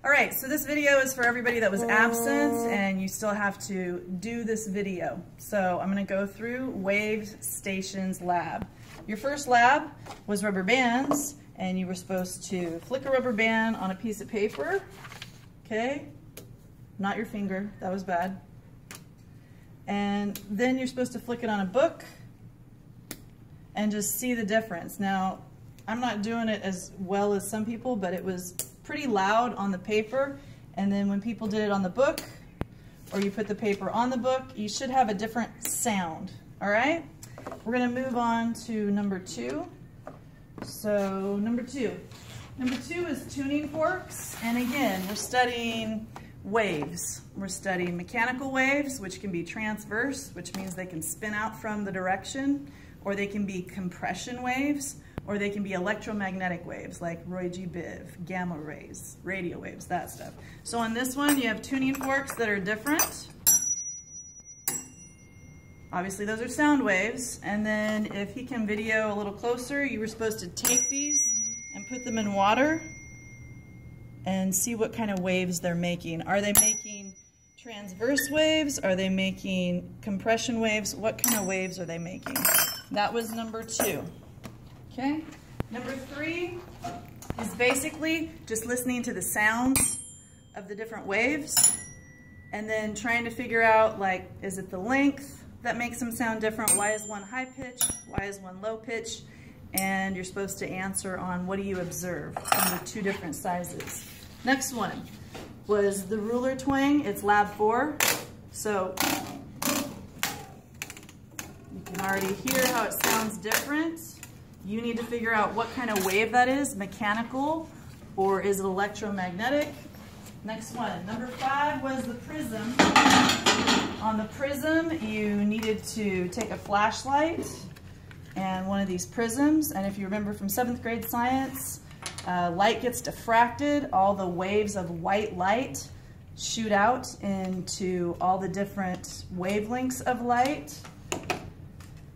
All right, so this video is for everybody that was absent and you still have to do this video. So I'm gonna go through Wave Stations Lab. Your first lab was rubber bands, and you were supposed to flick a rubber band on a piece of paper, okay? Not your finger, that was bad. And then you're supposed to flick it on a book and just see the difference. Now, I'm not doing it as well as some people, but it was pretty loud on the paper, and then when people did it on the book, or you put the paper on the book, you should have a different sound, all right? We're gonna move on to number 2. So number two is tuning forks, and again, we're studying waves. We're studying mechanical waves, which can be transverse, which means they can spin out from the direction, or they can be compression waves, or they can be electromagnetic waves like Roy G. Biv, gamma rays, radio waves, that stuff. So on this one, you have tuning forks that are different. Obviously, those are sound waves. And then if he can video a little closer, you were supposed to take these and put them in water and see what kind of waves they're making. Are they making transverse waves? Are they making compression waves? What kind of waves are they making? That was number 2. Okay, number 3 is basically just listening to the sounds of the different waves and then trying to figure out, like, is it the length that makes them sound different? Why is one high pitch? Why is one low pitch? And you're supposed to answer on what do you observe from the 2 different sizes. Next one was the ruler twang. It's lab 4. So you can already hear how it sounds different. You need to figure out what kind of wave that is, mechanical, or is it electromagnetic? Next one, number 5 was the prism. On the prism, you needed to take a flashlight and one of these prisms, and if you remember from 7th grade science, light gets diffracted, all the waves of white light shoot out into all the different wavelengths of light.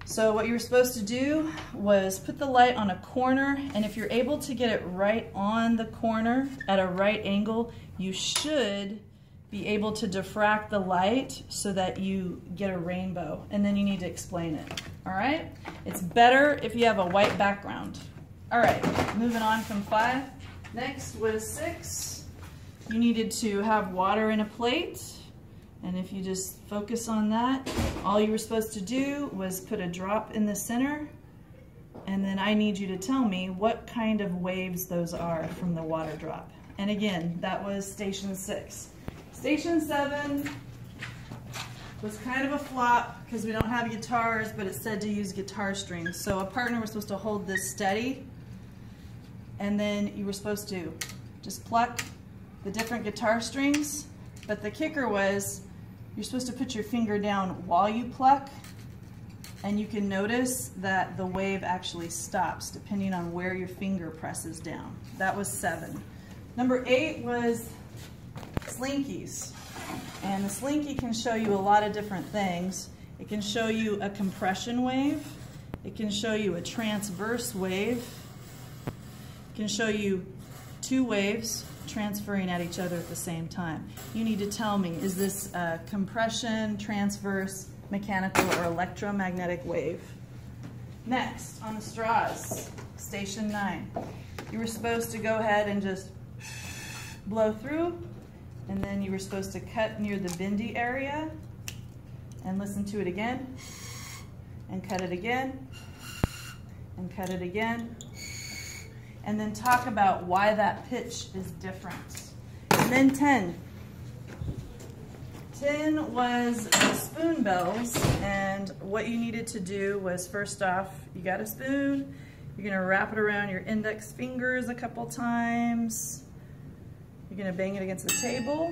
So what you were supposed to do was put the light on a corner, and if you're able to get it right on the corner at a right angle, you should be able to diffract the light so that you get a rainbow, and then you need to explain it, all right? It's better if you have a white background. All right, moving on from 5. Next was 6. You needed to have water in a plate. And if you just focus on that, all you were supposed to do was put a drop in the center, and then I need you to tell me what kind of waves those are from the water drop. And again, that was station 6. Station 7 was kind of a flop because we don't have guitars, but it said to use guitar strings. So a partner was supposed to hold this steady, and then you were supposed to just pluck the different guitar strings. But the kicker was, you're supposed to put your finger down while you pluck, and you can notice that the wave actually stops depending on where your finger presses down. That was 7. Number 8 was slinkies. And the slinky can show you a lot of different things. It can show you a compression wave. It can show you a transverse wave. It can show you 2 waves transferring at each other at the same time. You need to tell me, is this a compression, transverse, mechanical, or electromagnetic wave? Next, on the straws, station 9. You were supposed to go ahead and just blow through, and then you were supposed to cut near the bendy area and listen to it again, and cut it again, and cut it again, and then talk about why that pitch is different. And then 10. 10 was the spoon bells, and what you needed to do was, first off, you got a spoon, you're gonna wrap it around your index fingers a couple times, you're gonna bang it against the table,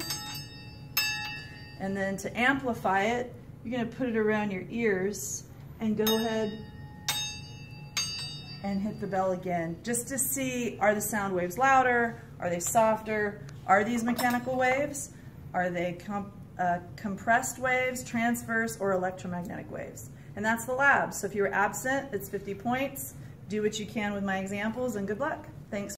and then to amplify it, you're gonna put it around your ears and go ahead and hit the bell again, just to see, are the sound waves louder? Are they softer? Are these mechanical waves? Are they compressed waves, transverse, or electromagnetic waves? And that's the lab. So if you were absent, it's 50 points. Do what you can with my examples, and good luck. Thanks.